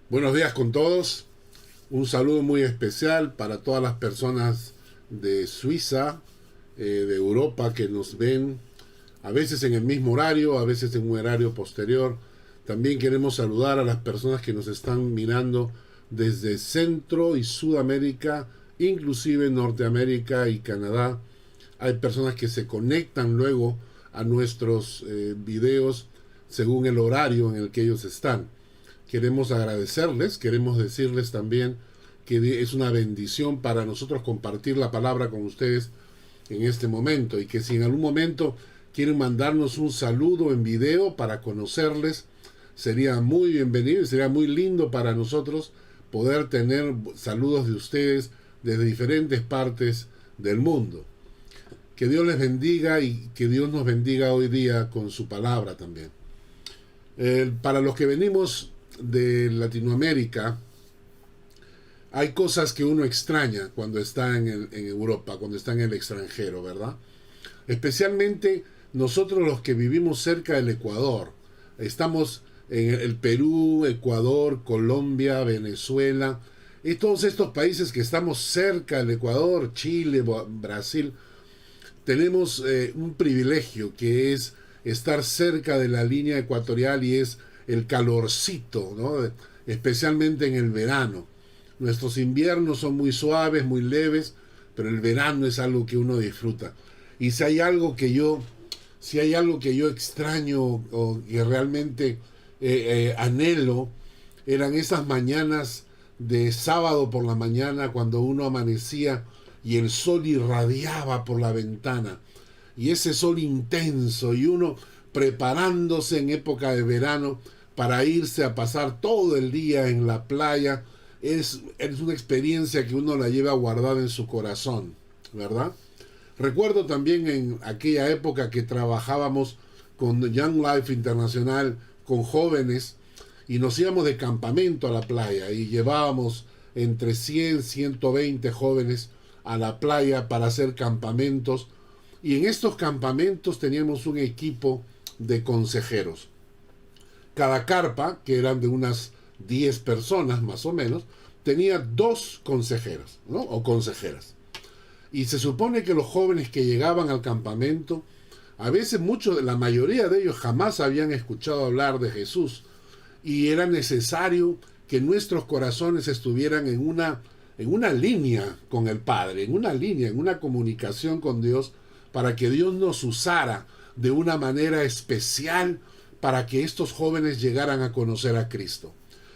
Buenos días con todos. Un saludo muy especial para todas las personas de Suiza, de Europa que nos ven a veces en el mismo horario, a veces en un horario posterior. También queremos saludar a las personas que nos están mirando desde Centro y Sudamérica, inclusive Norteamérica y Canadá. Hay personas que se conectan luego a nuestros videos según el horario en el que ellos están. Queremos agradecerles, queremos decirles también que es una bendición para nosotros compartir la palabra con ustedes en este momento y que si en algún momento quieren mandarnos un saludo en video para conocerles, sería muy bienvenido y sería muy lindo para nosotros poder tener saludos de ustedes desde diferentes partes del mundo. Que Dios les bendiga y que Dios nos bendiga hoy día con su palabra también. Para los que venimos de Latinoamérica, hay cosas que uno extraña cuando está en Europa, cuando está en el extranjero, ¿verdad? Especialmente nosotros los que vivimos cerca del Ecuador. Estamos en el Perú, Ecuador, Colombia, Venezuela, y todos estos países que estamos cerca del Ecuador, Chile, Brasil, tenemos un privilegio que es estar cerca de la línea ecuatorial y es el calorcito, ¿no? Especialmente en el verano. Nuestros inviernos son muy suaves, muy leves, pero el verano es algo que uno disfruta. Y si hay algo que yo extraño o que realmente anhelo, eran esas mañanas de sábado por la mañana cuando uno amanecía y el sol irradiaba por la ventana. Y ese sol intenso y uno preparándose en época de verano para irse a pasar todo el día en la playa, es una experiencia que uno la lleva guardada en su corazón, ¿verdad? Recuerdo también en aquella época que trabajábamos con Young Life Internacional, con jóvenes, y nos íbamos de campamento a la playa y llevábamos entre 100 y 120 jóvenes a la playa para hacer campamentos. Y en estos campamentos teníamos un equipo de consejeros. Cada carpa, que eran de unas 10 personas más o menos, tenía dos consejeras, ¿no? O consejeras. Y se supone que los jóvenes que llegaban al campamento, a veces la mayoría de ellos jamás habían escuchado hablar de Jesús. Y era necesario que nuestros corazones estuvieran en una línea con el Padre, en una línea, en una comunicación con Dios, para que Dios nos usara de una manera especial para que estos jóvenes llegaran a conocer a Cristo.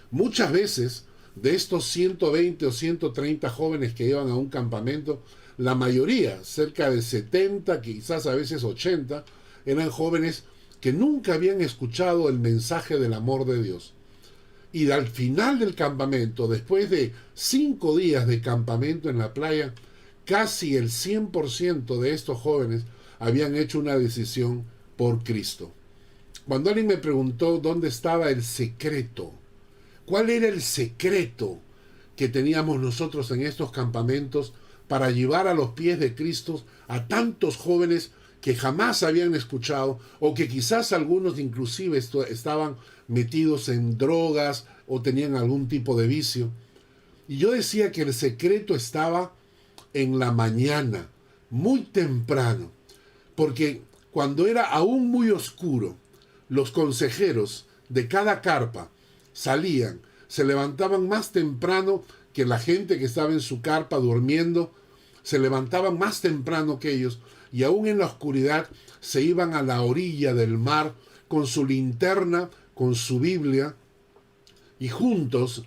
Muchas veces, de estos 120 o 130 jóvenes que iban a un campamento, la mayoría, cerca de 70, quizás a veces 80, eran jóvenes que nunca habían escuchado el mensaje del amor de Dios. Y al final del campamento, después de 5 días de campamento en la playa, casi el 100% de estos jóvenes habían hecho una decisión por Cristo. Cuando alguien me preguntó dónde estaba el secreto, cuál era el secreto que teníamos nosotros en estos campamentos para llevar a los pies de Cristo a tantos jóvenes que jamás habían escuchado o que quizás algunos inclusive estaban metidos en drogas o tenían algún tipo de vicio. Y yo decía que el secreto estaba en la mañana, muy temprano, porque cuando era aún muy oscuro, los consejeros de cada carpa salían, se levantaban más temprano que la gente que estaba en su carpa durmiendo, se levantaban más temprano que ellos y aún en la oscuridad se iban a la orilla del mar con su linterna, con su Biblia y juntos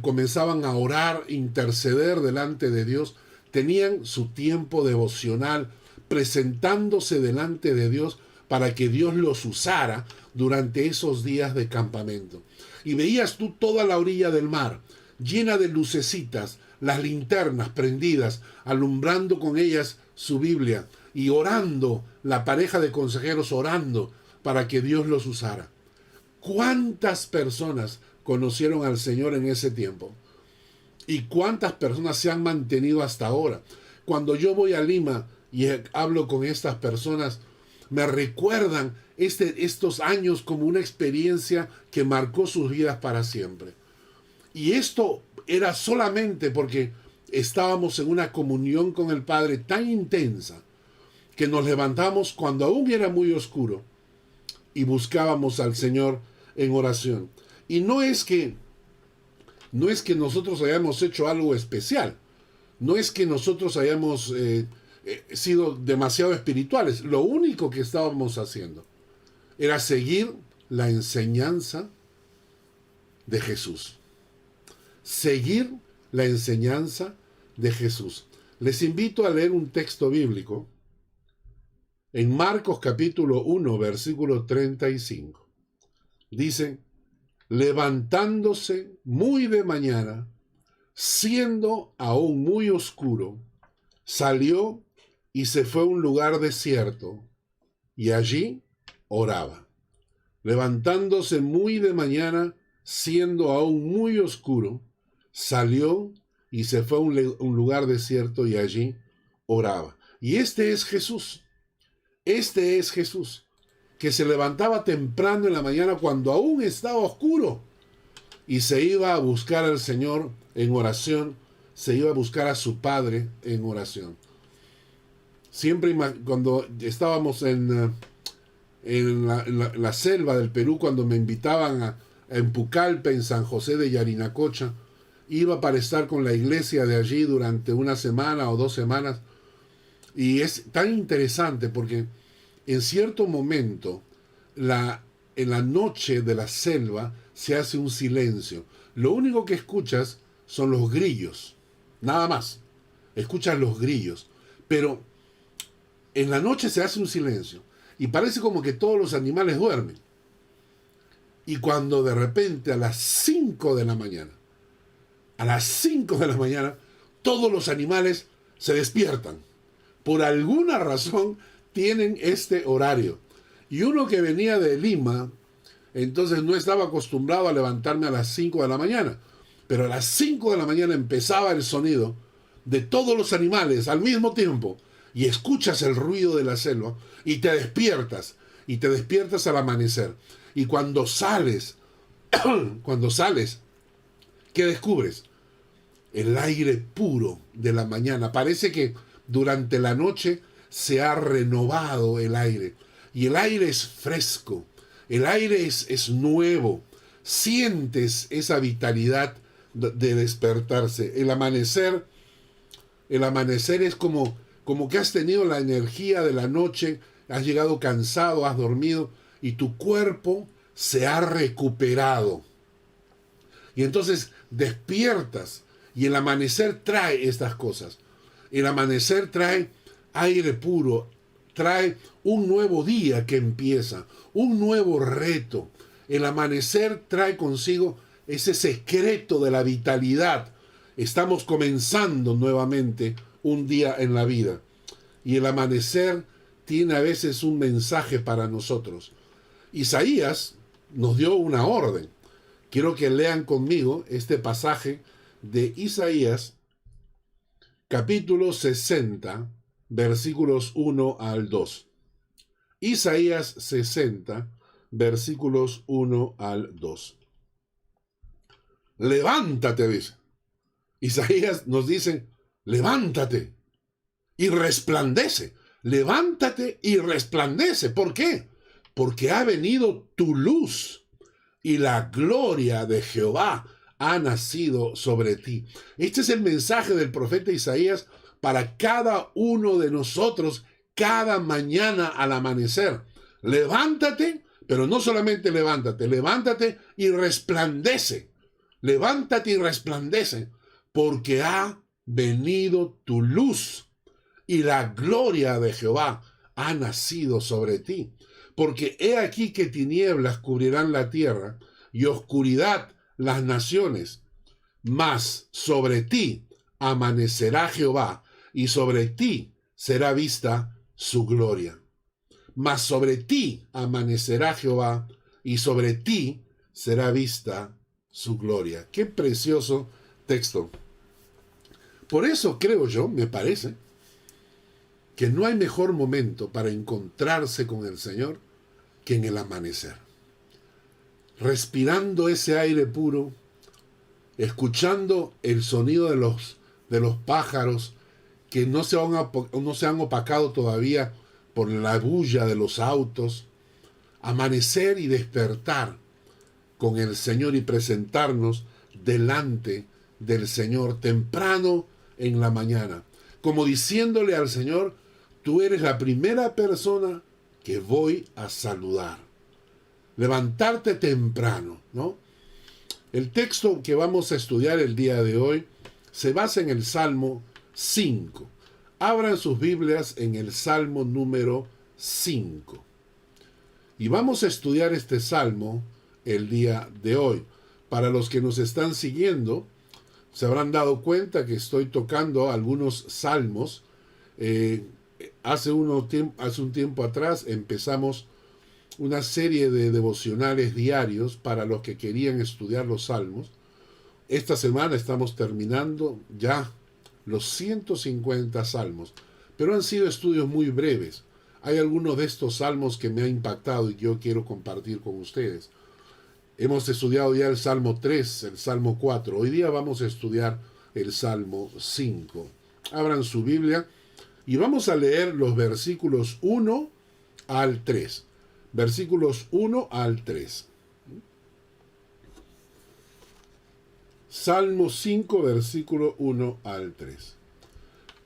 comenzaban a orar, interceder delante de Dios, tenían su tiempo devocional presentándose delante de Dios para que Dios los usara durante esos días de campamento. Y veías tú toda la orilla del mar, llena de lucecitas, las linternas prendidas, alumbrando con ellas su Biblia y orando, la pareja de consejeros orando para que Dios los usara. ¿Cuántas personas conocieron al Señor en ese tiempo? ¿Y cuántas personas se han mantenido hasta ahora? Cuando yo voy a Lima y hablo con estas personas, me recuerdan estos años como una experiencia que marcó sus vidas para siempre. Y esto era solamente porque estábamos en una comunión con el Padre tan intensa que nos levantamos cuando aún era muy oscuro y buscábamos al Señor en oración. Y no es que nosotros hayamos hecho algo especial, no es que nosotros hayamos sido demasiado espirituales. Lo único que estábamos haciendo era seguir la enseñanza de Jesús. Seguir la enseñanza de Jesús. Les invito a leer un texto bíblico en Marcos capítulo 1, versículo 35. Dice: levantándose muy de mañana, siendo aún muy oscuro, salió y se fue a un lugar desierto, y allí oraba. Levantándose muy de mañana, siendo aún muy oscuro, salió y se fue a un lugar desierto, y allí oraba. Y este es Jesús, que se levantaba temprano en la mañana cuando aún estaba oscuro, y se iba a buscar al Señor en oración, se iba a buscar a su Padre en oración. Siempre cuando estábamos en la selva del Perú, cuando me invitaban en Pucallpa, en San José de Yarinacocha, iba para estar con la iglesia de allí durante una semana o 2 semanas, y es tan interesante porque en cierto momento, en la noche de la selva, se hace un silencio. Lo único que escuchas son los grillos, nada más. Escuchas los grillos, pero en la noche se hace un silencio y parece como que todos los animales duermen. Y cuando de repente a las 5 de la mañana, todos los animales se despiertan. Por alguna razón tienen este horario. Y uno que venía de Lima, entonces no estaba acostumbrado a levantarme a las 5 de la mañana. Pero a las 5 de la mañana empezaba el sonido de todos los animales al mismo tiempo. Y escuchas el ruido de la selva y te despiertas. Y te despiertas al amanecer. Y cuando sales, ¿qué descubres? El aire puro de la mañana. Parece que durante la noche se ha renovado el aire. Y el aire es fresco. El aire es nuevo. Sientes esa vitalidad de despertarse. El amanecer es como que has tenido la energía de la noche, has llegado cansado, has dormido y tu cuerpo se ha recuperado. Y entonces despiertas y el amanecer trae estas cosas. El amanecer trae aire puro, trae un nuevo día que empieza, un nuevo reto. El amanecer trae consigo ese secreto de la vitalidad. Estamos comenzando nuevamente un día en la vida. Y el amanecer tiene a veces un mensaje para nosotros. Isaías nos dio una orden. Quiero que lean conmigo este pasaje de Isaías, capítulo 60, versículos 1 al 2. Isaías 60, versículos 1 al 2. Levántate, dice. Isaías nos dice, levántate y resplandece. Levántate y resplandece. ¿Por qué? Porque ha venido tu luz y la gloria de Jehová ha nacido sobre ti. Este es el mensaje del profeta Isaías para cada uno de nosotros cada mañana al amanecer. Levántate, pero no solamente levántate y resplandece. Levántate y resplandece, porque ha venido tu luz y la gloria de Jehová ha nacido sobre ti. Porque he aquí que tinieblas cubrirán la tierra y oscuridad las naciones, mas sobre ti amanecerá Jehová y sobre ti será vista su gloria. Mas sobre ti amanecerá Jehová y sobre ti será vista su gloria. Qué precioso texto. Por eso creo yo, me parece, que no hay mejor momento para encontrarse con el Señor que en el amanecer. Respirando ese aire puro, escuchando el sonido de los pájaros que no se han opacado todavía por la bulla de los autos, amanecer y despertar con el Señor y presentarnos delante del Señor temprano en la mañana, como diciéndole al Señor: tú eres la primera persona que voy a saludar. Levantarte temprano, ¿no? El texto que vamos a estudiar el día de hoy se basa en el Salmo 5. Abran sus Biblias en el Salmo número 5. Y vamos a estudiar este Salmo el día de hoy. Para los que nos están siguiendo, se habrán dado cuenta que estoy tocando algunos salmos. Hace un tiempo atrás empezamos una serie de devocionales diarios para los que querían estudiar los salmos. Esta semana estamos terminando ya los 150 salmos, pero han sido estudios muy breves. Hay algunos de estos salmos que me han impactado y yo quiero compartir con ustedes. Hemos estudiado ya el Salmo 3, el Salmo 4. Hoy día vamos a estudiar el Salmo 5. Abran su Biblia y vamos a leer los versículos 1 al 3. Versículos 1 al 3. Salmo 5, versículo 1 al 3.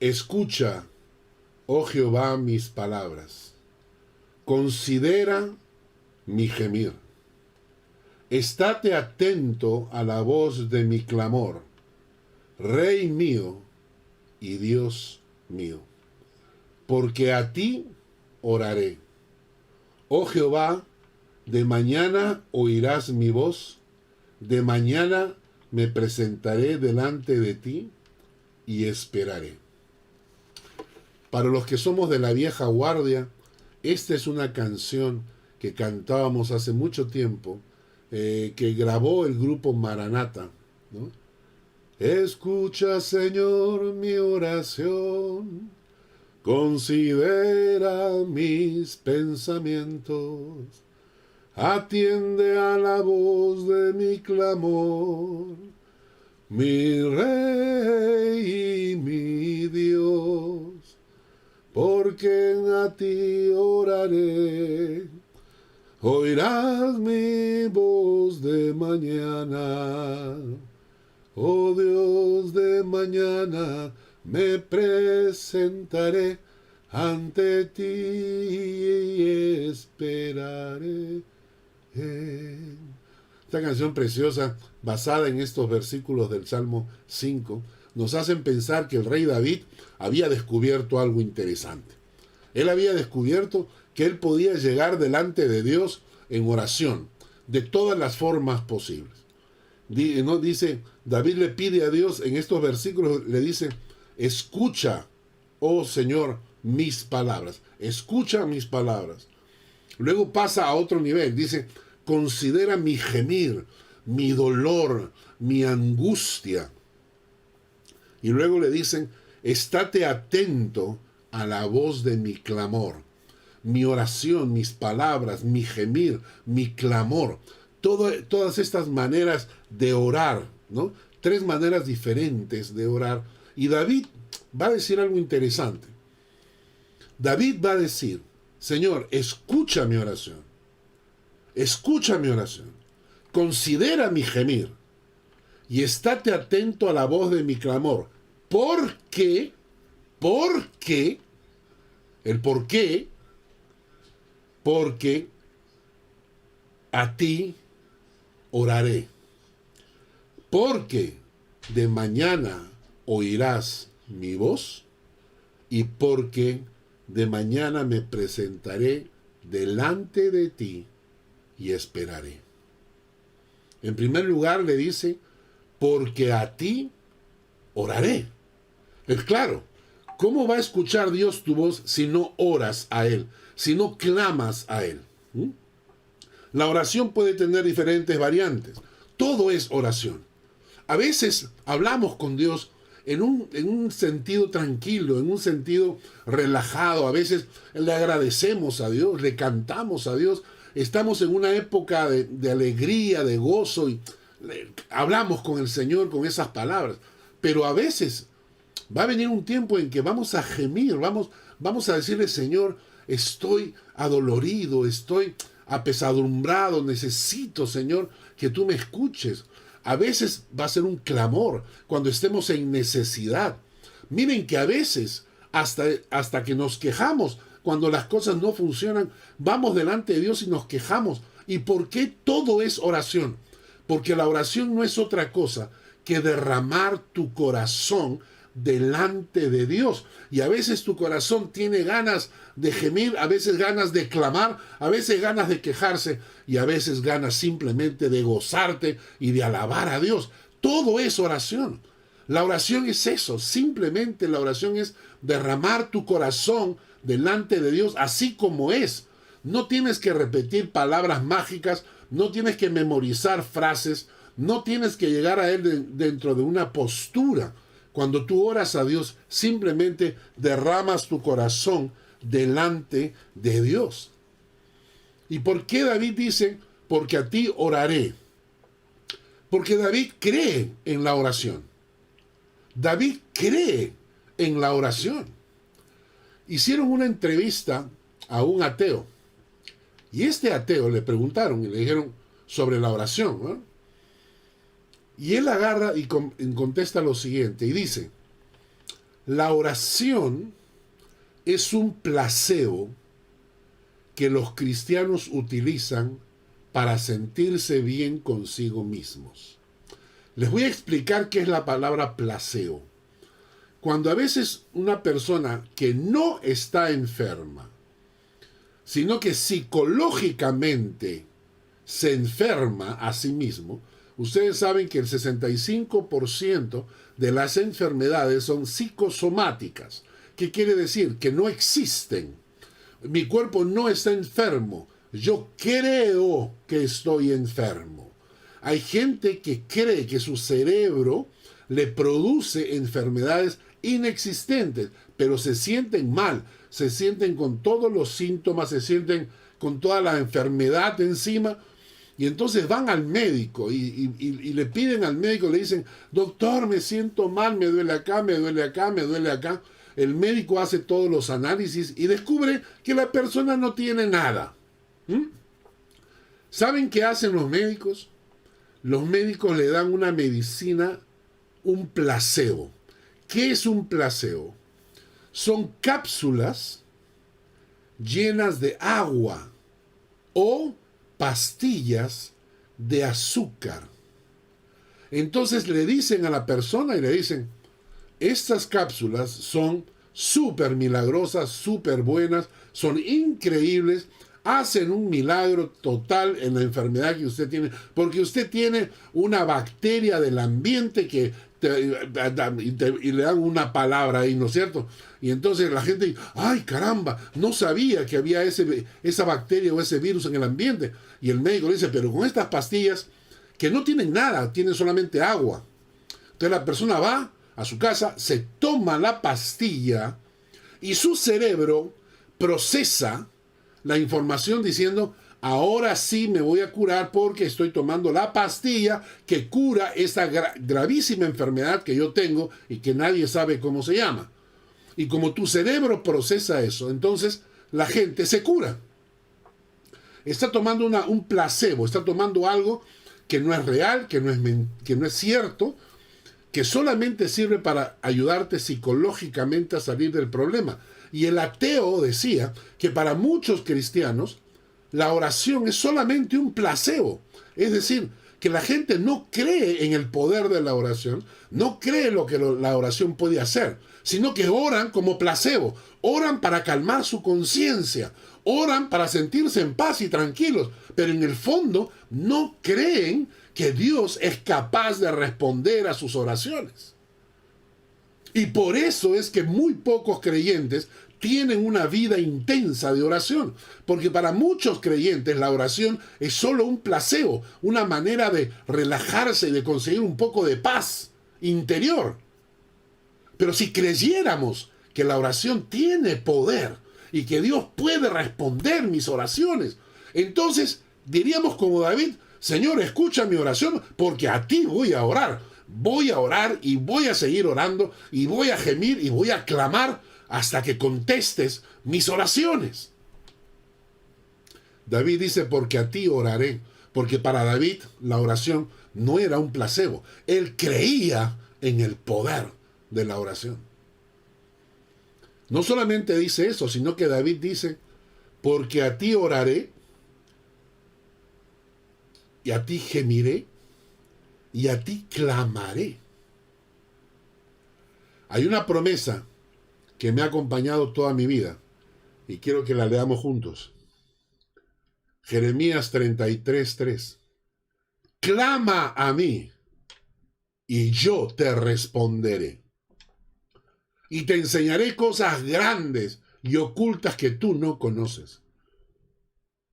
Escucha, oh Jehová, mis palabras. Considera mi gemir. Estate atento a la voz de mi clamor, Rey mío y Dios mío, porque a ti oraré. Oh Jehová, de mañana oirás mi voz, de mañana me presentaré delante de ti y esperaré. Para los que somos de la vieja guardia, esta es una canción que cantábamos hace mucho tiempo, que grabó el grupo Maranata, ¿no? Escucha, Señor, mi oración, considera mis pensamientos, atiende a la voz de mi clamor, mi Rey y mi Dios, porque a ti oraré. Oirás mi voz de mañana, oh Dios, de mañana me presentaré ante ti y esperaré. Esta canción preciosa, basada en estos versículos del Salmo 5, nos hacen pensar que el rey David había descubierto algo interesante. Él había descubierto que él podía llegar delante de Dios en oración, de todas las formas posibles. ¿No? Dice, David le pide a Dios en estos versículos, le dice: escucha, oh Señor, mis palabras. Escucha mis palabras. Luego pasa a otro nivel, dice: considera mi gemir, mi dolor, mi angustia. Y luego le dicen: estate atento a la voz de mi clamor. Mi oración, mis palabras, mi gemir, mi clamor. Todas estas maneras de orar, ¿no? 3 maneras diferentes de orar. Y David va a decir algo interesante. David va a decir: Señor, escucha mi oración. Escucha mi oración. Considera mi gemir. Y estate atento a la voz de mi clamor. Porque, el por qué, porque a ti oraré. Porque de mañana oirás mi voz y porque de mañana me presentaré delante de ti y esperaré. En primer lugar le dice: porque a ti oraré. Es claro, ¿cómo va a escuchar Dios tu voz si no oras a Él, si no clamas a Él? La oración puede tener diferentes variantes. Todo es oración. A veces hablamos con Dios en un sentido tranquilo, en un sentido relajado. A veces le agradecemos a Dios, le cantamos a Dios. Estamos en una época de alegría, de gozo, y hablamos con el Señor con esas palabras, pero a veces va a venir un tiempo en que vamos a gemir, vamos a decirle, Señor, estoy adolorido, estoy apesadumbrado, necesito, Señor, que tú me escuches. A veces va a ser un clamor cuando estemos en necesidad. Miren que a veces, hasta que nos quejamos, cuando las cosas no funcionan, vamos delante de Dios y nos quejamos. ¿Y por qué todo es oración? Porque la oración no es otra cosa que derramar tu corazón delante de Dios. Y a veces tu corazón tiene ganas de gemir, a veces ganas de clamar, a veces ganas de quejarse y a veces ganas simplemente de gozarte y de alabar a Dios. Todo es oración. La oración es eso, simplemente la oración es derramar tu corazón delante de Dios así como es. No tienes que repetir palabras mágicas, no tienes que memorizar frases, no tienes que llegar a Él dentro de una postura. Cuando tú oras a Dios, simplemente derramas tu corazón delante de Dios. ¿Y por qué David dice, porque a ti oraré? Porque David cree en la oración. David cree en la oración. Hicieron una entrevista a un ateo. Y este ateo le preguntaron y le dijeron sobre la oración, ¿no? Y él agarra y contesta lo siguiente y dice, la oración es un placebo que los cristianos utilizan para sentirse bien consigo mismos. Les voy a explicar qué es la palabra placebo. Cuando a veces una persona que no está enferma, sino que psicológicamente se enferma a sí mismo, ustedes saben que el 65% de las enfermedades son psicosomáticas. ¿Qué quiere decir? Que no existen. Mi cuerpo no está enfermo. Yo creo que estoy enfermo. Hay gente que cree que su cerebro le produce enfermedades inexistentes, pero se sienten mal, se sienten con todos los síntomas, se sienten con toda la enfermedad encima. Y entonces van al médico y le piden al médico, le dicen, doctor, me siento mal, me duele acá, me duele acá, me duele acá. El médico hace todos los análisis y descubre que la persona no tiene nada. ¿Saben qué hacen los médicos? Los médicos le dan una medicina, un placebo. ¿Qué es un placebo? Son cápsulas llenas de agua o pastillas de azúcar. Entonces le dicen a la persona y le dicen, estas cápsulas son súper milagrosas, súper buenas, son increíbles, hacen un milagro total en la enfermedad que usted tiene, porque usted tiene una bacteria del ambiente que y le dan una palabra ahí, ¿no es cierto? Y entonces la gente dice, ¡ay, caramba! No sabía que había esa bacteria o ese virus en el ambiente. Y el médico le dice, pero con estas pastillas que no tienen nada, tienen solamente agua. Entonces la persona va a su casa, se toma la pastilla y su cerebro procesa la información diciendo, ahora sí me voy a curar porque estoy tomando la pastilla que cura esa gravísima enfermedad que yo tengo y que nadie sabe cómo se llama. Y como tu cerebro procesa eso, entonces la gente se cura. Está tomando un placebo, está tomando algo que no es real, que no es cierto, que solamente sirve para ayudarte psicológicamente a salir del problema. Y el ateo decía que para muchos cristianos la oración es solamente un placebo. Es decir, que la gente no cree en el poder de la oración, no cree lo que la oración puede hacer, sino que oran como placebo, oran para calmar su conciencia, oran para sentirse en paz y tranquilos, pero en el fondo no creen que Dios es capaz de responder a sus oraciones. Y por eso es que muy pocos creyentes tienen una vida intensa de oración, porque para muchos creyentes la oración es solo un placebo, una manera de relajarse y de conseguir un poco de paz interior. Pero si creyéramos que la oración tiene poder y que Dios puede responder mis oraciones, entonces diríamos como David, Señor, escucha mi oración porque a ti voy a orar. Voy a orar y voy a seguir orando y voy a gemir y voy a clamar hasta que contestes mis oraciones. David dice, porque a ti oraré. Porque para David la oración no era un placebo. Él creía en el poder de la oración. No solamente dice eso, sino que David dice, porque a ti oraré y a ti gemiré y a ti clamaré. Hay una promesa que me ha acompañado toda mi vida y quiero que la leamos juntos. Jeremías 33:3. Clama a mí y yo te responderé. Y te enseñaré cosas grandes y ocultas que tú no conoces.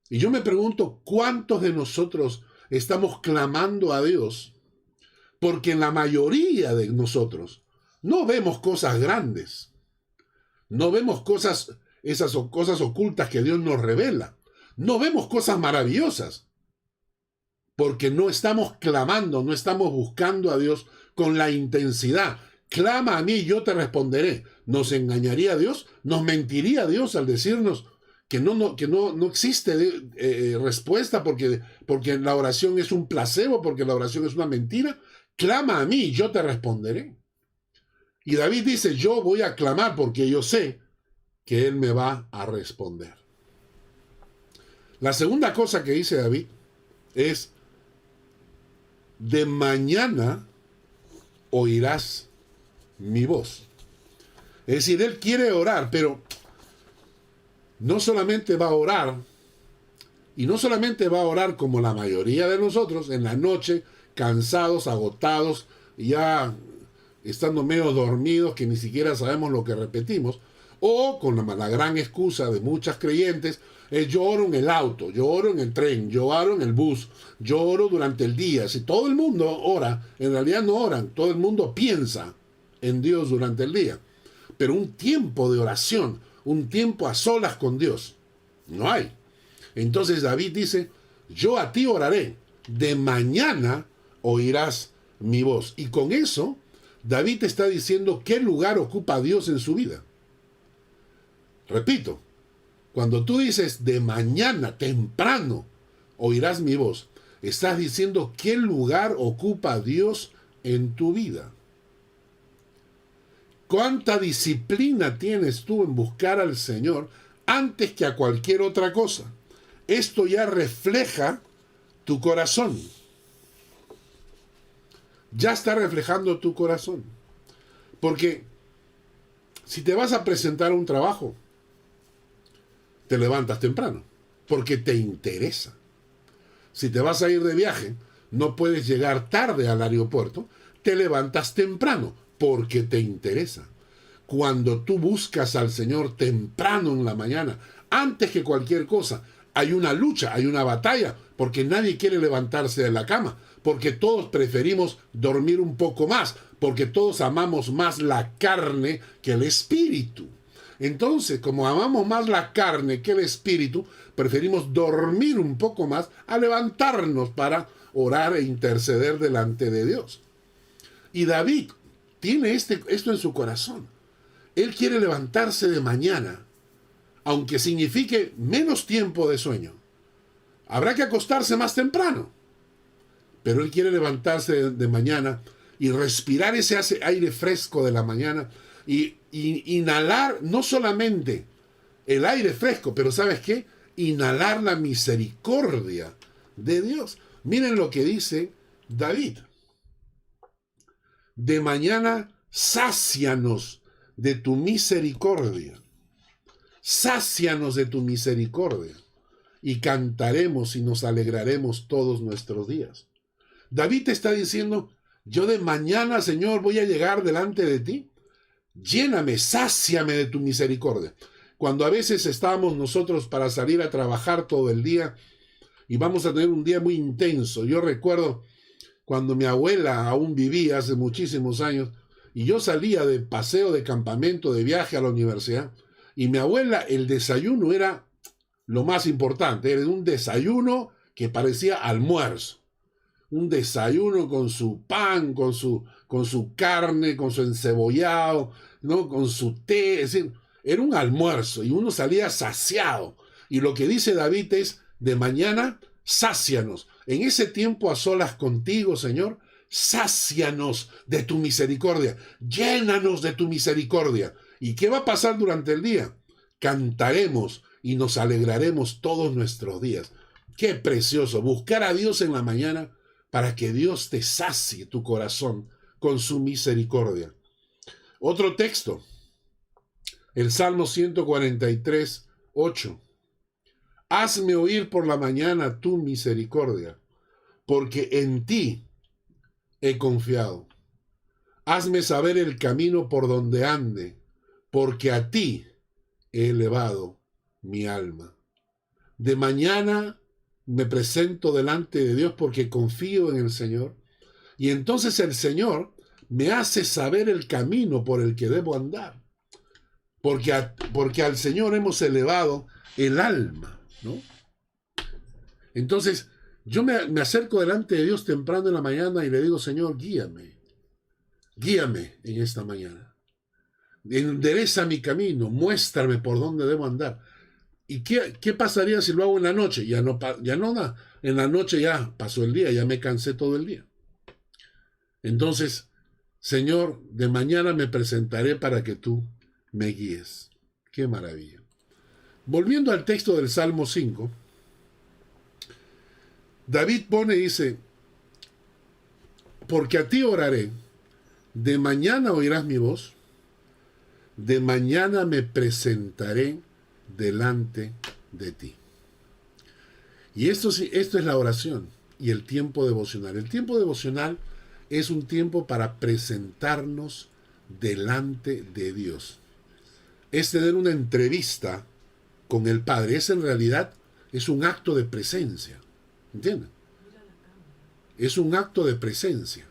Y yo me pregunto, ¿cuántos de nosotros estamos clamando a Dios? Porque en la mayoría de nosotros no vemos cosas grandes. No vemos esas cosas ocultas que Dios nos revela. No vemos cosas maravillosas. Porque no estamos clamando, no estamos buscando a Dios con la intensidad. Clama a mí y yo te responderé. ¿Nos engañaría Dios? ¿Nos mentiría Dios al decirnos que no existe respuesta porque la oración es un placebo, porque la oración es una mentira? Clama a mí y yo te responderé. Y David dice, yo voy a clamar porque yo sé que Él me va a responder. La segunda cosa que dice David es, de mañana oirás mi voz. Es decir, él quiere orar, pero no solamente va a orar, y no solamente va a orar como la mayoría de nosotros, en la noche, cansados, agotados, ya estando medio dormidos, que ni siquiera sabemos lo que repetimos, o con la gran excusa de muchas creyentes, yo oro en el auto, yo oro en el tren, yo oro en el bus, yo oro durante el día. Si todo el mundo ora, en realidad no oran, todo el mundo piensa en Dios durante el día. Pero un tiempo de oración, un tiempo a solas con Dios, no hay. Entonces David dice, yo a ti oraré, de mañana oirás mi voz. Y con eso, David está diciendo qué lugar ocupa Dios en su vida. Repito, cuando tú dices de mañana, temprano, oirás mi voz, estás diciendo qué lugar ocupa Dios en tu vida. ¿Cuánta disciplina tienes tú en buscar al Señor antes que a cualquier otra cosa? Esto ya refleja tu corazón. Ya está reflejando tu corazón. Porque si te vas a presentar a un trabajo, te levantas temprano, porque te interesa. Si te vas a ir de viaje, no puedes llegar tarde al aeropuerto, te levantas temprano, porque te interesa. Cuando tú buscas al Señor temprano en la mañana, antes que cualquier cosa, hay una lucha, hay una batalla, porque nadie quiere levantarse de la cama, porque todos preferimos dormir un poco más, porque todos amamos más la carne que el espíritu. Entonces, como amamos más la carne que el espíritu, preferimos dormir un poco más a levantarnos para orar e interceder delante de Dios. Y David tiene esto en su corazón. Él quiere levantarse de mañana, aunque signifique menos tiempo de sueño. Habrá que acostarse más temprano, pero él quiere levantarse de mañana y respirar ese aire fresco de la mañana y inhalar no solamente el aire fresco, pero ¿sabes qué? Inhalar la misericordia de Dios. Miren lo que dice David. De mañana sácianos de tu misericordia. Sácianos de tu misericordia. Y cantaremos y nos alegraremos todos nuestros días. David te está diciendo, yo de mañana, Señor, voy a llegar delante de ti. Lléname, sáciame de tu misericordia. Cuando a veces estamos nosotros para salir a trabajar todo el día y vamos a tener un día muy intenso. Yo recuerdo cuando mi abuela aún vivía hace muchísimos años y yo salía de paseo, de campamento, de viaje a la universidad y mi abuela, el desayuno era lo más importante, era un desayuno que parecía almuerzo. un desayuno con su pan, con su carne, con su encebollado, ¿no? Con su té, es decir, era un almuerzo y uno salía saciado. Y lo que dice David es, de mañana, sácianos. En ese tiempo a solas contigo, Señor, sácianos de tu misericordia, llénanos de tu misericordia. ¿Y qué va a pasar durante el día? Cantaremos y nos alegraremos todos nuestros días. Qué precioso, buscar a Dios en la mañana para que Dios te sacie tu corazón con su misericordia. Otro texto, el Salmo 143, 8. Hazme oír por la mañana tu misericordia, porque en ti he confiado. Hazme saber el camino por donde ande, porque a ti he elevado mi alma. De mañana me presento delante de Dios porque confío en el Señor, y entonces el Señor me hace saber el camino por el que debo andar, porque al Señor hemos elevado el alma, ¿no? Entonces, yo me acerco delante de Dios temprano en la mañana y le digo, Señor, guíame en esta mañana. Endereza mi camino, muéstrame por dónde debo andar. ¿Y qué pasaría si lo hago en la noche? Ya no, en la noche ya pasó el día, ya me cansé todo el día. Entonces, Señor, de mañana me presentaré para que tú me guíes. ¡Qué maravilla! Volviendo al texto del Salmo 5, David pone y dice, porque a ti oraré, de mañana oirás mi voz, de mañana me presentaré delante de ti. Y esto es la oración y el tiempo devocional. El tiempo devocional es un tiempo para presentarnos delante de Dios. Es tener una entrevista con el Padre. En realidad es un acto de presencia. ¿Entienden? Es un acto de presencia.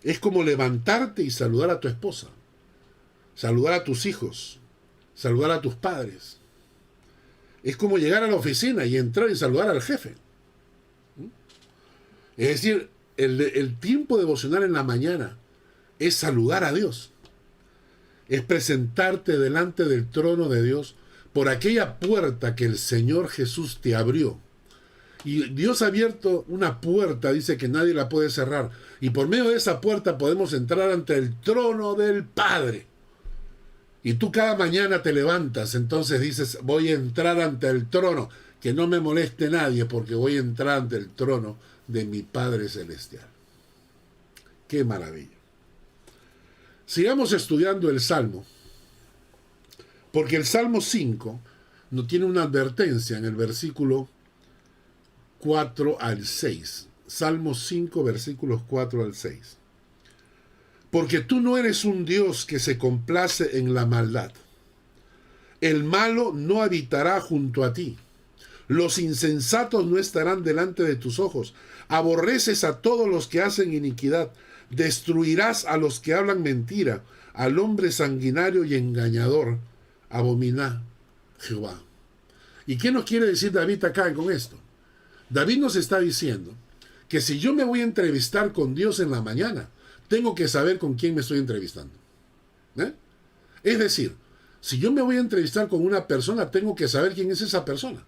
Es como levantarte y saludar a tu esposa, saludar a tus hijos, saludar a tus padres. Es como llegar a la oficina y entrar y saludar al jefe. Es decir, el tiempo devocional en la mañana es saludar a Dios. Es presentarte delante del trono de Dios por aquella puerta que el Señor Jesús te abrió. Y Dios ha abierto una puerta, dice que nadie la puede cerrar. Y por medio de esa puerta podemos entrar ante el trono del Padre. Y tú cada mañana te levantas, entonces dices, voy a entrar ante el trono, que no me moleste nadie porque voy a entrar ante el trono de mi Padre Celestial. ¡Qué maravilla! Sigamos estudiando el Salmo, porque el Salmo 5 nos tiene una advertencia en el versículo 4 al 6. Salmo 5, versículos 4 al 6. Porque tú no eres un Dios que se complace en la maldad. El malo no habitará junto a ti. Los insensatos no estarán delante de tus ojos. Aborreces a todos los que hacen iniquidad. Destruirás a los que hablan mentira. Al hombre sanguinario y engañador abomina Jehová. ¿Y qué nos quiere decir David acá con esto? David nos está diciendo que si yo me voy a entrevistar con Dios en la mañana, tengo que saber con quién me estoy entrevistando. Es decir, si yo me voy a entrevistar con una persona, tengo que saber quién es esa persona.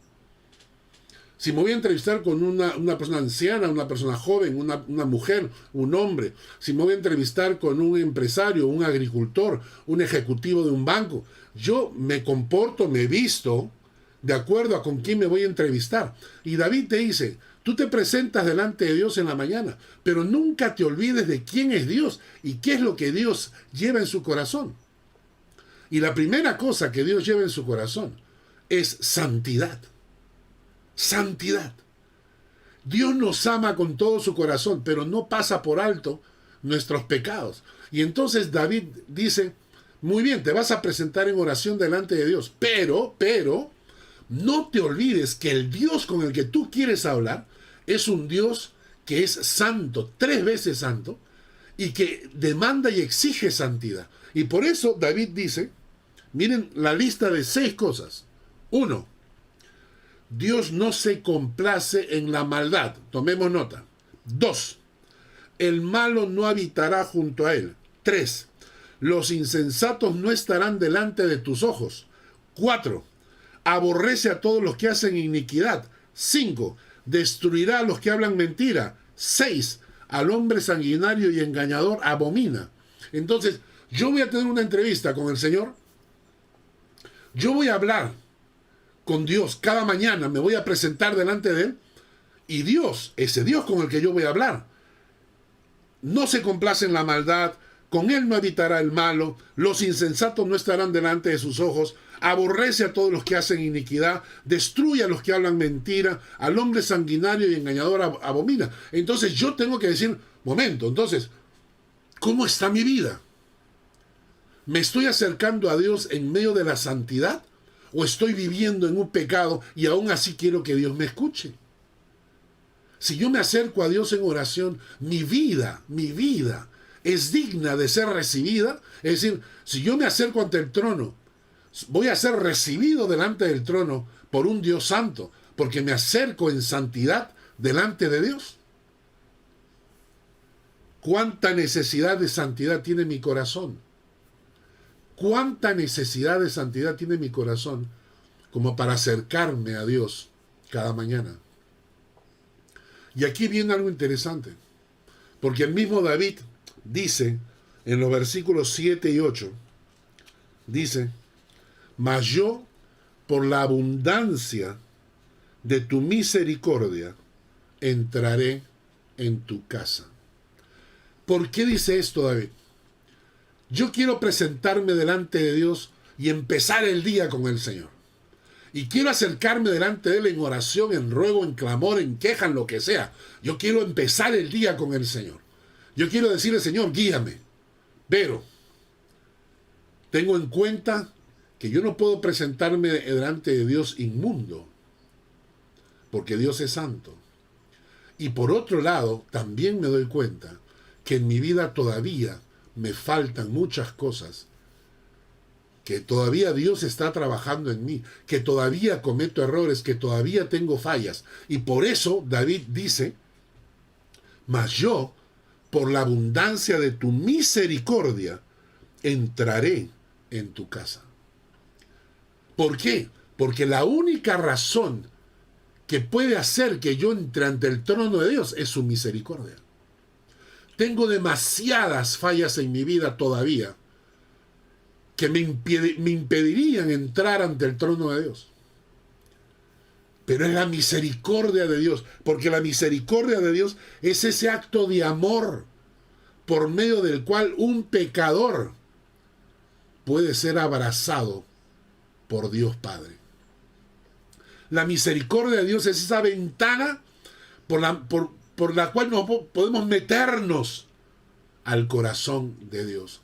Si me voy a entrevistar con una persona anciana, una persona joven, una mujer, un hombre, si me voy a entrevistar con un empresario, un agricultor, un ejecutivo de un banco, yo me comporto, me visto de acuerdo a con quién me voy a entrevistar. Y David te dice, tú te presentas delante de Dios en la mañana, pero nunca te olvides de quién es Dios y qué es lo que Dios lleva en su corazón. Y la primera cosa que Dios lleva en su corazón es santidad. Santidad. Dios nos ama con todo su corazón, pero no pasa por alto nuestros pecados. Y entonces David dice, muy bien, te vas a presentar en oración delante de Dios, pero, no te olvides que el Dios con el que tú quieres hablar es un Dios que es santo, 3 veces santo, y que demanda y exige santidad. Y por eso David dice, miren la lista de 6 cosas. 1. Dios no se complace en la maldad. Tomemos nota. 2. El malo no habitará junto a él. 3. Los insensatos no estarán delante de tus ojos. 4. Aborrece a todos los que hacen iniquidad. 5. Destruirá a los que hablan mentira. 6. Al hombre sanguinario y engañador abomina. Entonces, yo voy a tener una entrevista con el Señor. Yo voy a hablar con Dios cada mañana. Me voy a presentar delante de Él. Y Dios, ese Dios con el que yo voy a hablar, no se complace en la maldad. Con Él no habitará el malo. Los insensatos no estarán delante de sus ojos. Aborrece a todos los que hacen iniquidad. Destruye a los que hablan mentira. Al hombre sanguinario y engañador abomina. Entonces yo tengo que decir, momento, entonces, ¿cómo está mi vida? ¿Me estoy acercando a Dios en medio de la santidad? ¿O estoy viviendo en un pecado y aún así quiero que Dios me escuche? Si yo me acerco a Dios en oración, mi vida es digna de ser recibida. Es decir, si yo me acerco ante el trono, voy a ser recibido delante del trono por un Dios santo, porque me acerco en santidad delante de Dios. ¿Cuánta necesidad de santidad tiene mi corazón? ¿Cuánta necesidad de santidad tiene mi corazón como para acercarme a Dios cada mañana? Y aquí viene algo interesante, porque el mismo David dice en los versículos 7 y 8, dice, mas yo, por la abundancia de tu misericordia, entraré en tu casa. ¿Por qué dice esto David? Yo quiero presentarme delante de Dios y empezar el día con el Señor. Y quiero acercarme delante de Él en oración, en ruego, en clamor, en queja, en lo que sea. Yo quiero empezar el día con el Señor. Yo quiero decirle, Señor, guíame. Pero tengo en cuenta que yo no puedo presentarme delante de Dios inmundo, porque Dios es santo. Y por otro lado, también me doy cuenta que en mi vida todavía me faltan muchas cosas, que todavía Dios está trabajando en mí, que todavía cometo errores, que todavía tengo fallas. Y por eso David dice, mas yo, por la abundancia de tu misericordia, entraré en tu casa. ¿Por qué? Porque la única razón que puede hacer que yo entre ante el trono de Dios es su misericordia. Tengo demasiadas fallas en mi vida todavía que me impedirían entrar ante el trono de Dios. Pero es la misericordia de Dios, porque la misericordia de Dios es ese acto de amor por medio del cual un pecador puede ser abrazado por Dios Padre. La misericordia de Dios es esa ventana por la cual nos podemos meternos al corazón de Dios.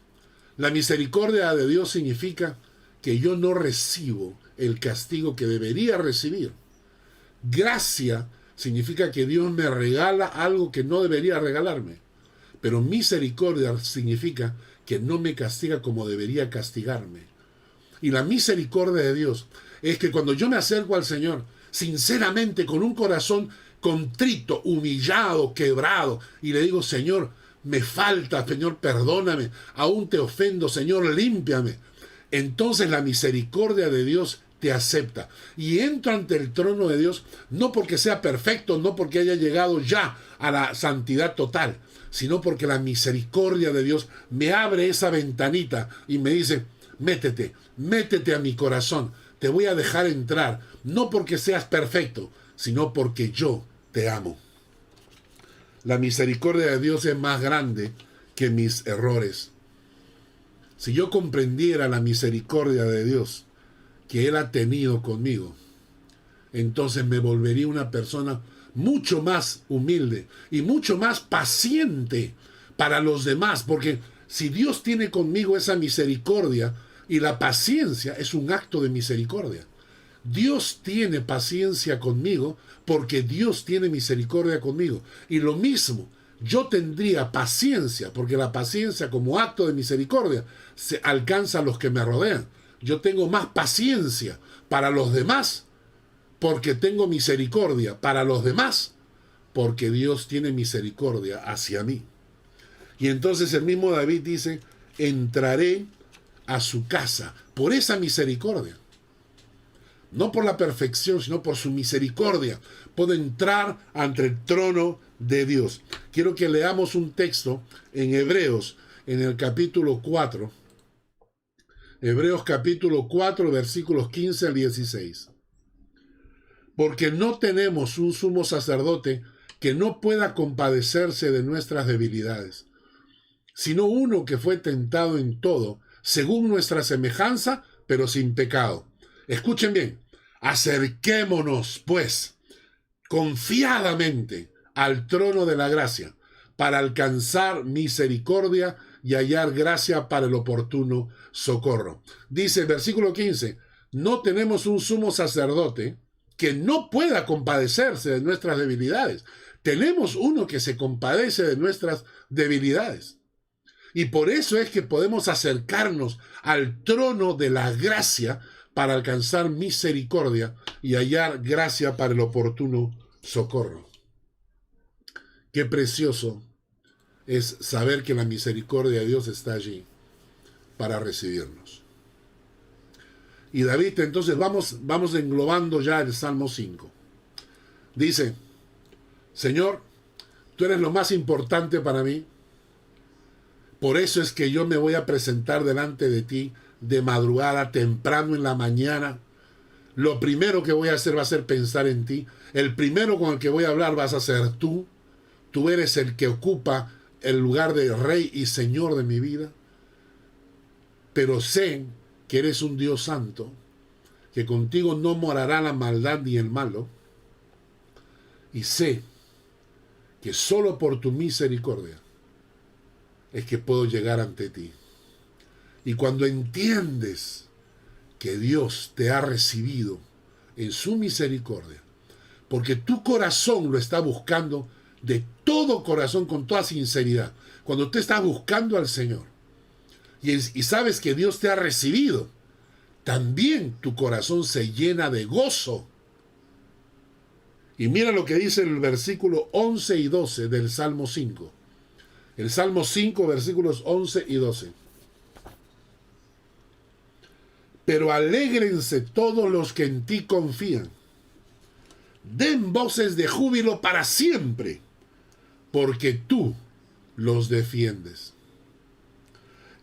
La misericordia de Dios significa que yo no recibo el castigo que debería recibir. Gracia significa que Dios me regala algo que no debería regalarme. Pero misericordia significa que no me castiga como debería castigarme. Y la misericordia de Dios es que cuando yo me acerco al Señor, sinceramente, con un corazón contrito, humillado, quebrado, y le digo, Señor, me falta, Señor, perdóname, aún te ofendo, Señor, límpiame. Entonces la misericordia de Dios te acepta. Y entro ante el trono de Dios, no porque sea perfecto, no porque haya llegado ya a la santidad total, sino porque la misericordia de Dios me abre esa ventanita y me dice, métete a mi corazón, te voy a dejar entrar, no porque seas perfecto, sino porque yo te amo. La misericordia de Dios es más grande que mis errores. Si yo comprendiera la misericordia de Dios que Él ha tenido conmigo, entonces me volvería una persona mucho más humilde y mucho más paciente para los demás, porque si Dios tiene conmigo esa misericordia, y la paciencia es un acto de misericordia. Dios tiene paciencia conmigo porque Dios tiene misericordia conmigo. Y lo mismo, yo tendría paciencia, porque la paciencia como acto de misericordia se alcanza a los que me rodean. Yo tengo más paciencia para los demás porque tengo misericordia para los demás, porque Dios tiene misericordia hacia mí. Y entonces el mismo David dice, entraré a su casa por esa misericordia. No por la perfección, sino por su misericordia. Puedo entrar ante el trono de Dios. Quiero que leamos un texto en Hebreos, en el capítulo 4. Hebreos capítulo 4, versículos 15 al 16. Porque no tenemos un sumo sacerdote que no pueda compadecerse de nuestras debilidades, sino uno que fue tentado en todo, según nuestra semejanza, pero sin pecado. Escuchen bien, acerquémonos, pues, confiadamente al trono de la gracia, para alcanzar misericordia y hallar gracia para el oportuno socorro. Dice el versículo 15, no tenemos un sumo sacerdote que no pueda compadecerse de nuestras debilidades. Tenemos uno que se compadece de nuestras debilidades. Y por eso es que podemos acercarnos al trono de la gracia para alcanzar misericordia y hallar gracia para el oportuno socorro. Qué precioso es saber que la misericordia de Dios está allí para recibirnos. Y David, entonces vamos englobando ya el Salmo 5. Dice, Señor, tú eres lo más importante para mí. Por eso es que yo me voy a presentar delante de ti de madrugada, temprano en la mañana. Lo primero que voy a hacer va a ser pensar en ti. El primero con el que voy a hablar vas a ser tú. Tú eres el que ocupa el lugar de Rey y Señor de mi vida. Pero sé que eres un Dios santo, que contigo no morará la maldad ni el malo. Y sé que solo por tu misericordia es que puedo llegar ante ti. Y cuando entiendes que Dios te ha recibido en su misericordia, porque tu corazón lo está buscando de todo corazón, con toda sinceridad, cuando tú estás buscando al Señor y sabes que Dios te ha recibido, también tu corazón se llena de gozo. Y mira lo que dice el versículo 11 y 12 del Salmo 5. El Salmo 5, versículos 11 y 12. Pero alégrense todos los que en ti confían. Den voces de júbilo para siempre, porque tú los defiendes.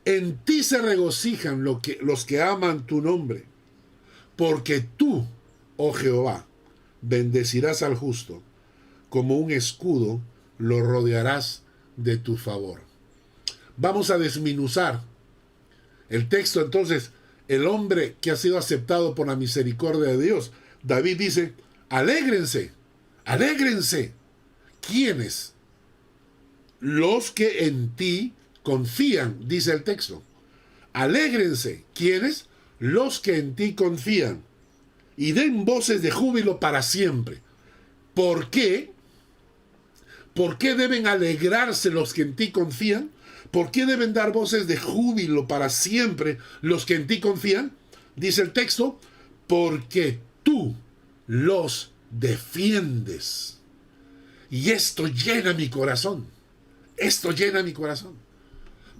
En ti se regocijan los que aman tu nombre, porque tú, oh Jehová, bendecirás al justo, como un escudo lo rodearás de tu favor. Vamos a desmenuzar el texto. Entonces, el hombre que ha sido aceptado por la misericordia de Dios, David dice, alégrense, alégrense. ¿Quiénes? Los que en ti confían, dice el texto. Alégrense. ¿Quiénes? Los que en ti confían. Y den voces de júbilo para siempre. ¿Por qué? ¿Por qué deben alegrarse los que en ti confían? ¿Por qué deben dar voces de júbilo para siempre los que en ti confían? Dice el texto, porque tú los defiendes. Y esto llena mi corazón. Esto llena mi corazón.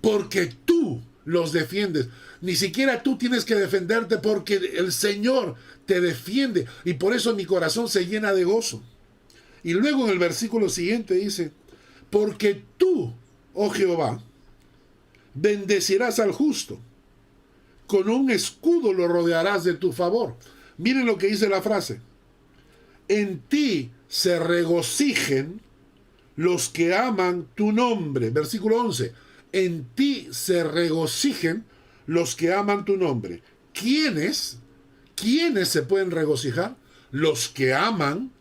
Porque tú los defiendes. Ni siquiera tú tienes que defenderte, porque el Señor te defiende. Y por eso mi corazón se llena de gozo. Y luego en el versículo siguiente dice, porque tú, oh Jehová, bendecirás al justo, con un escudo lo rodearás de tu favor. Miren lo que dice la frase. En ti se regocijen los que aman tu nombre. Versículo 11. En ti se regocijen los que aman tu nombre. ¿Quiénes? ¿Quiénes se pueden regocijar? Los que aman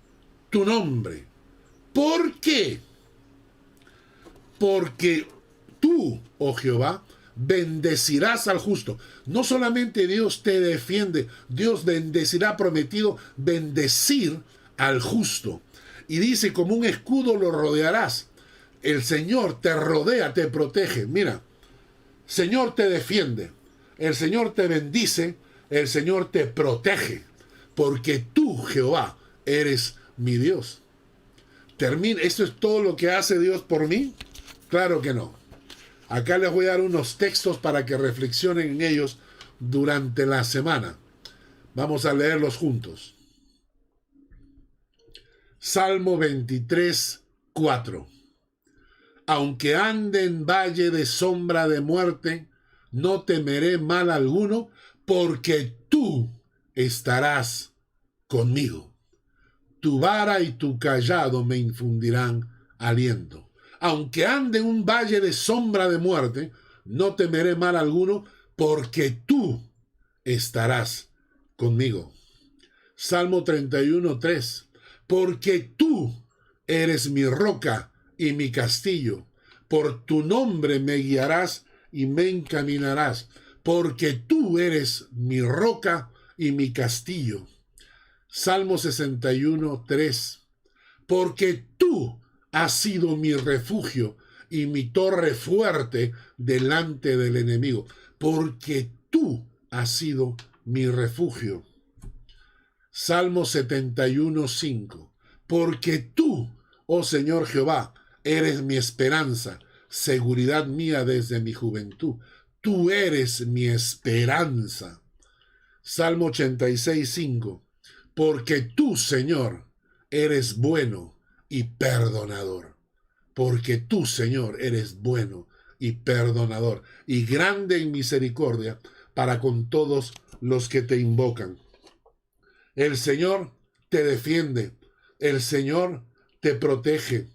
tu nombre. ¿Por qué? Porque tú, oh Jehová, bendecirás al justo. No solamente Dios te defiende, Dios bendecirá, prometido bendecir al justo. Y dice, como un escudo lo rodearás. El Señor te rodea, te protege. Mira, Señor te defiende, el Señor te bendice, el Señor te protege, porque tú, Jehová, eres mi Dios. ¿Esto es todo lo que hace Dios por mí? Claro que no. Acá les voy a dar unos textos para que reflexionen en ellos durante la semana. Vamos a leerlos juntos. Salmo 23, 4. Aunque ande en valle de sombra de muerte, no temeré mal alguno, porque tú estarás conmigo. Tu vara y tu cayado me infundirán aliento. Aunque ande en un valle de sombra de muerte, no temeré mal alguno, porque tú estarás conmigo. Salmo 31, 3. Porque tú eres mi roca y mi castillo. Por tu nombre me guiarás y me encaminarás. Porque tú eres mi roca y mi castillo. Salmo 61, 3. Porque tú has sido mi refugio y mi torre fuerte delante del enemigo. Porque tú has sido mi refugio. Salmo 71, 5. Porque tú, oh Señor Jehová, eres mi esperanza, seguridad mía desde mi juventud. Tú eres mi esperanza. Salmo 86, 5. Porque tú, Señor, eres bueno y perdonador. Porque tú, Señor, eres bueno y perdonador, y grande en misericordia para con todos los que te invocan. El Señor te defiende, el Señor te protege,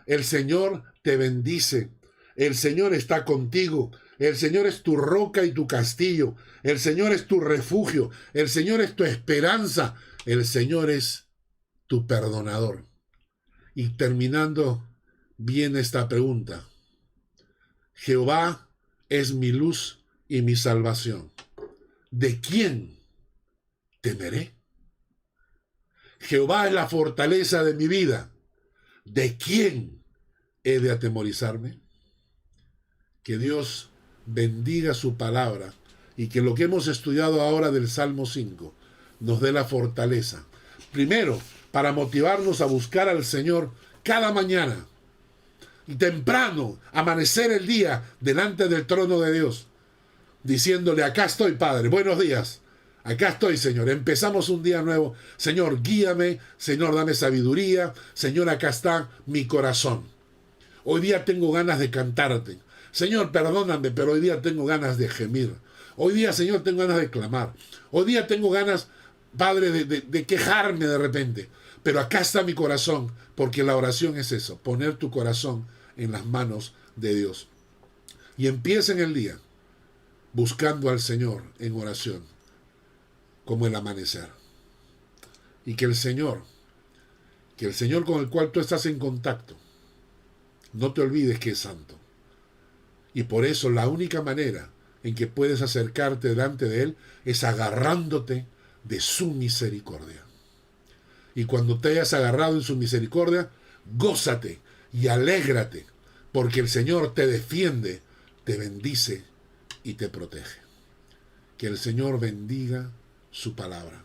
el Señor te bendice, el Señor está contigo, el Señor es tu roca y tu castillo, el Señor es tu refugio, el Señor es tu esperanza, el Señor es tu perdonador. Y terminando viene esta pregunta. Jehová es mi luz y mi salvación. ¿De quién temeré? Jehová es la fortaleza de mi vida. ¿De quién he de atemorizarme? Que Dios bendiga su palabra y que lo que hemos estudiado ahora del Salmo 5 nos dé la fortaleza. Primero, para motivarnos a buscar al Señor cada mañana y temprano, amanecer el día delante del trono de Dios, diciéndole: acá estoy, Padre, buenos días. Acá estoy, Señor. Empezamos un día nuevo. Señor, guíame. Señor, dame sabiduría. Señor, acá está mi corazón. Hoy día tengo ganas de cantarte. Señor, perdóname, pero hoy día tengo ganas de gemir. Hoy día, Señor, tengo ganas de clamar. Hoy día tengo ganas, Padre, de quejarme de repente. Pero acá está mi corazón, porque la oración es eso, poner tu corazón en las manos de Dios. Y empiecen el día buscando al Señor en oración, como el amanecer. Y que el Señor con el cual tú estás en contacto, no te olvides que es santo. Y por eso la única manera en que puedes acercarte delante de Él es agarrándote de su misericordia. Y cuando te hayas agarrado en su misericordia, gózate y alégrate, porque el Señor te defiende, te bendice y te protege. Que el Señor bendiga su palabra.